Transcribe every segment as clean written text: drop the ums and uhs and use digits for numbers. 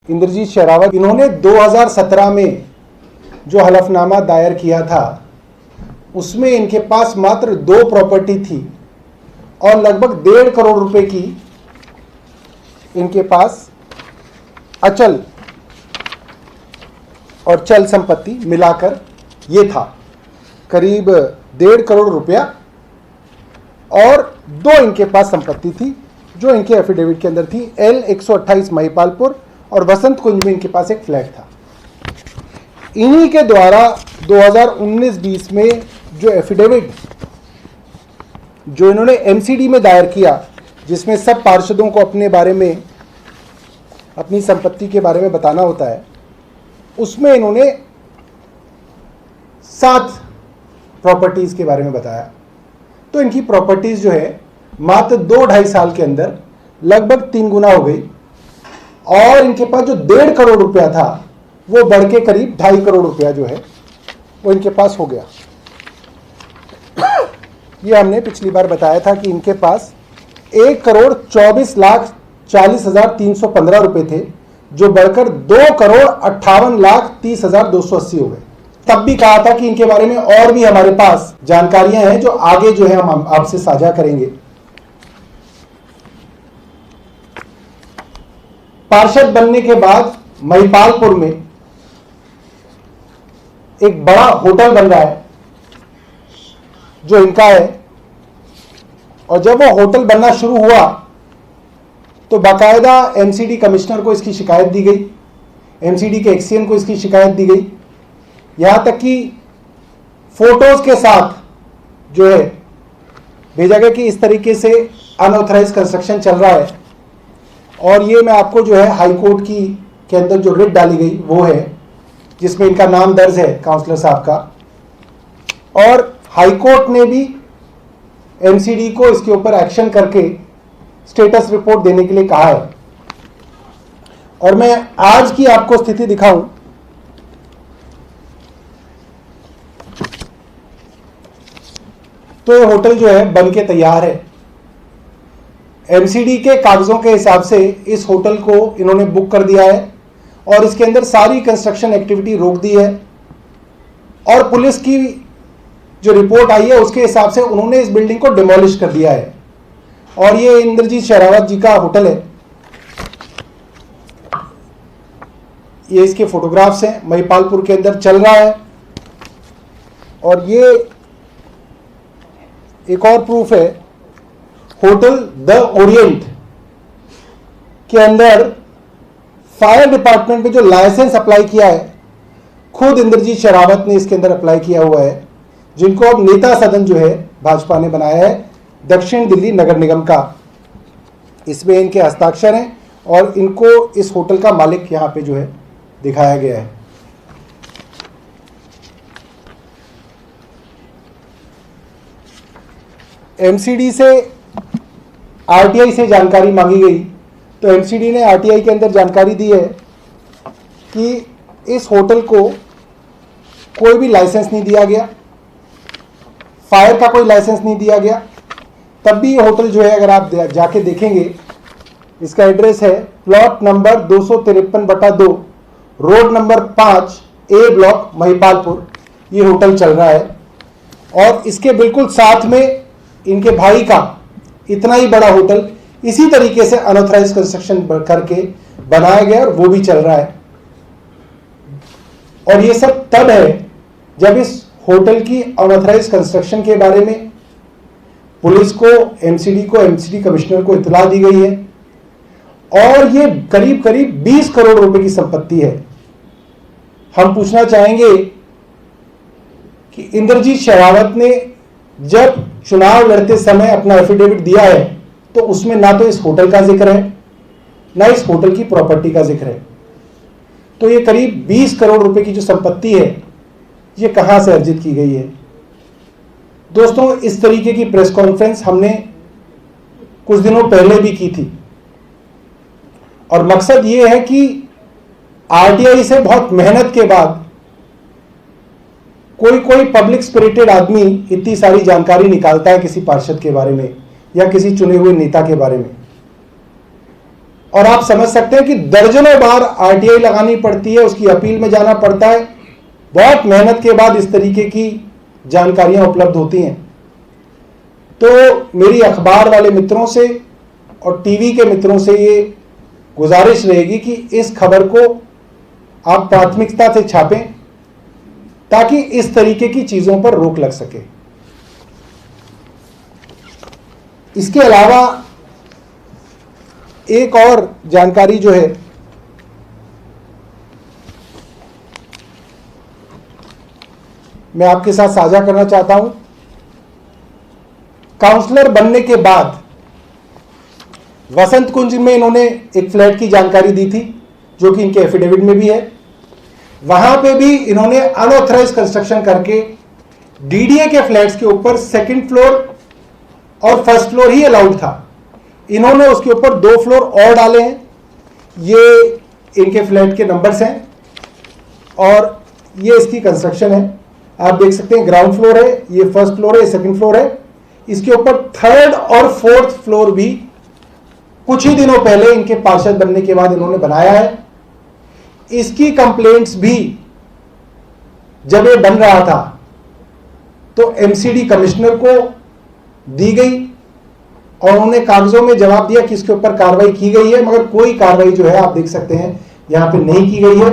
इंद्रजीत शेरावत, इन्होंने 2017 में जो हलफनामा दायर किया था उसमें इनके पास मात्र 2 प्रॉपर्टी थी और लगभग 1.5 करोड़ रुपए की इनके पास अचल और चल संपत्ति मिलाकर ये था करीब 1.5 करोड़ रुपया, और 2 इनके पास संपत्ति थी जो इनके एफिडेविट के अंदर थी। L128 महिपालपुर और वसंत कुंज में इनके पास एक फ्लैट था। इन्हीं के द्वारा 2019-20 में जो एफिडेविट जो इन्होंने एमसीडी में दायर किया, जिसमें सब पार्षदों को अपने बारे में, अपनी संपत्ति के बारे में बताना होता है, उसमें इन्होंने 7 प्रॉपर्टीज के बारे में बताया। तो इनकी प्रॉपर्टीज जो है मात्र 2-2.5 साल के अंदर लगभग 3 गुना हो गई और इनके पास जो 1.5 करोड़ रुपया था वो बढ़ के करीब 2.5 करोड़ रुपया जो है वो इनके पास हो गया। ये हमने पिछली बार बताया था कि इनके पास 1,24,40,315 रुपए थे जो बढ़कर 2,58,30,280 हो गए। तब भी कहा था कि इनके बारे में और भी हमारे पास जानकारियां हैं जो आगे जो है हम आपसे साझा करेंगे। पार्षद बनने के बाद महिपालपुर में एक बड़ा होटल बन रहा है जो इनका है, और जब वो होटल बनना शुरू हुआ तो बाकायदा एमसीडी कमिश्नर को इसकी शिकायत दी गई, एमसीडी के एक्सीएन को इसकी शिकायत दी गई, यहां तक कि फोटोज के साथ जो है भेजा गया कि इस तरीके से अनऑथराइज कंस्ट्रक्शन चल रहा है। और ये मैं आपको जो है हाई कोर्ट की के अंदर जो रिट डाली गई वो है, जिसमें इनका नाम दर्ज है काउंसलर साहब का, और हाई कोर्ट ने भी एमसीडी को इसके ऊपर एक्शन करके स्टेटस रिपोर्ट देने के लिए कहा है। और मैं आज की आपको स्थिति दिखाऊं तो ये होटल जो है बन के तैयार है। एमसीडी के कागजों के हिसाब से इस होटल को इन्होंने बुक कर दिया है और इसके अंदर सारी कंस्ट्रक्शन एक्टिविटी रोक दी है, और पुलिस की जो रिपोर्ट आई है उसके हिसाब से उन्होंने इस बिल्डिंग को डिमोलिश कर दिया है। और ये इंद्रजीत शेरावत जी का होटल है, ये इसके फोटोग्राफ्स हैं, महिपालपुर के अंदर चल रहा है। और ये एक और प्रूफ है, होटल द ओरिएंट के अंदर फायर डिपार्टमेंट में जो लाइसेंस अप्लाई किया है खुद इंद्रजीत शेरावत ने इसके अंदर अप्लाई किया हुआ है, जिनको अब नेता सदन जो है भाजपा ने बनाया है दक्षिण दिल्ली नगर निगम का। इसमें इनके हस्ताक्षर हैं और इनको इस होटल का मालिक यहां पे जो है दिखाया गया है। एमसीडी से आरटीआई से जानकारी मांगी गई तो एमसीडी ने आरटीआई के अंदर जानकारी दी है कि इस होटल को कोई भी लाइसेंस नहीं दिया गया, फायर का कोई लाइसेंस नहीं दिया गया। तब भी ये होटल जो है अगर आप जाके देखेंगे, इसका एड्रेस है प्लॉट नंबर 253/2 रोड नंबर 5 ए ब्लॉक महिपालपुर, ये होटल चल रहा है। और इसके बिल्कुल साथ में इनके भाई का इतना ही बड़ा होटल इसी तरीके से अनऑथराइज कंस्ट्रक्शन करके बनाया गया और वो भी चल रहा है। और ये सब तब है जब इस होटल की अनऑथराइज कंस्ट्रक्शन के बारे में पुलिस को, एमसीडी कमिश्नर को इत्तला दी गई है। और ये करीब करीब 20 करोड़ रुपए की संपत्ति है। हम पूछना चाहेंगे कि इंद्रजीत शेरावत ने जब चुनाव लड़ते समय अपना एफिडेविट दिया है तो उसमें ना तो इस होटल का जिक्र है ना इस होटल की प्रॉपर्टी का जिक्र है। तो ये करीब 20 करोड़ रुपए की जो संपत्ति है ये कहां से अर्जित की गई है। दोस्तों, इस तरीके की प्रेस कॉन्फ्रेंस हमने कुछ दिनों पहले भी की थी और मकसद ये है कि आरटीआई से बहुत मेहनत के बाद कोई पब्लिक स्पिरिटेड आदमी इतनी सारी जानकारी निकालता है किसी पार्षद के बारे में या किसी चुने हुए नेता के बारे में, और आप समझ सकते हैं कि दर्जनों बार आरटीआई लगानी पड़ती है, उसकी अपील में जाना पड़ता है, बहुत मेहनत के बाद इस तरीके की जानकारियां उपलब्ध होती हैं। तो मेरी अखबार वाले मित्रों से और टीवी के मित्रों से ये गुजारिश रहेगी कि इस खबर को आप प्राथमिकता से छापें ताकि इस तरीके की चीजों पर रोक लग सके। इसके अलावा एक और जानकारी जो है, मैं आपके साथ साझा करना चाहता हूं। काउंसलर बनने के बाद वसंत कुंज में इन्होंने एक फ्लैट की जानकारी दी थी, जो कि इनके एफिडेविट में भी है। वहां पे भी इन्होंने अनऑथराइज कंस्ट्रक्शन करके डीडीए के फ्लैट्स के ऊपर सेकंड फ्लोर और फर्स्ट फ्लोर ही अलाउड था, इन्होंने उसके ऊपर 2 फ्लोर और डाले हैं। ये इनके फ्लैट के नंबर्स हैं और ये इसकी कंस्ट्रक्शन है। आप देख सकते हैं ग्राउंड फ्लोर है, ये फर्स्ट फ्लोर है, सेकंड फ्लोर है। इसके ऊपर 3rd और 4th फ्लोर भी कुछ ही दिनों पहले इनके पार्षद बनने के बाद इन्होंने बनाया है। इसकी कंप्लेंट्स भी जब ये बन रहा था तो एमसीडी कमिश्नर को दी गई और उन्होंने कागजों में जवाब दिया कि इसके ऊपर कार्रवाई की गई है, मगर कोई कार्रवाई जो है आप देख सकते हैं यहां पे नहीं की गई है।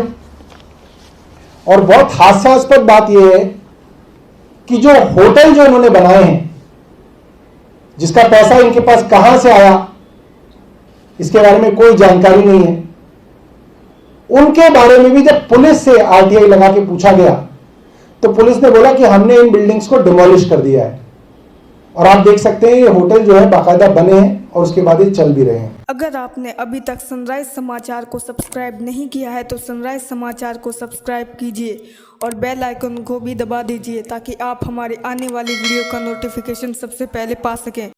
और बहुत हास्यास्पद बात यह है कि जो होटल जो इन्होंने बनाए हैं, जिसका पैसा इनके पास कहां से आया इसके बारे में कोई जानकारी नहीं है, उनके बारे में भी जब पुलिस से आरटीआई लगा के पूछा गया तो पुलिस ने बोला कि हमने इन बिल्डिंग्स को डिमोलिश कर दिया है। और आप देख सकते हैं ये होटल जो है बाकायदा बने हैं और उसके बाद ये चल भी रहे हैं। अगर आपने अभी तक सनराइज समाचार को सब्सक्राइब नहीं किया है तो सनराइज समाचार को सब्सक्राइब कीजिए और बेल आइकन को भी दबा दीजिए ताकि आप हमारे आने वाली वीडियो का नोटिफिकेशन सबसे पहले पा सकें।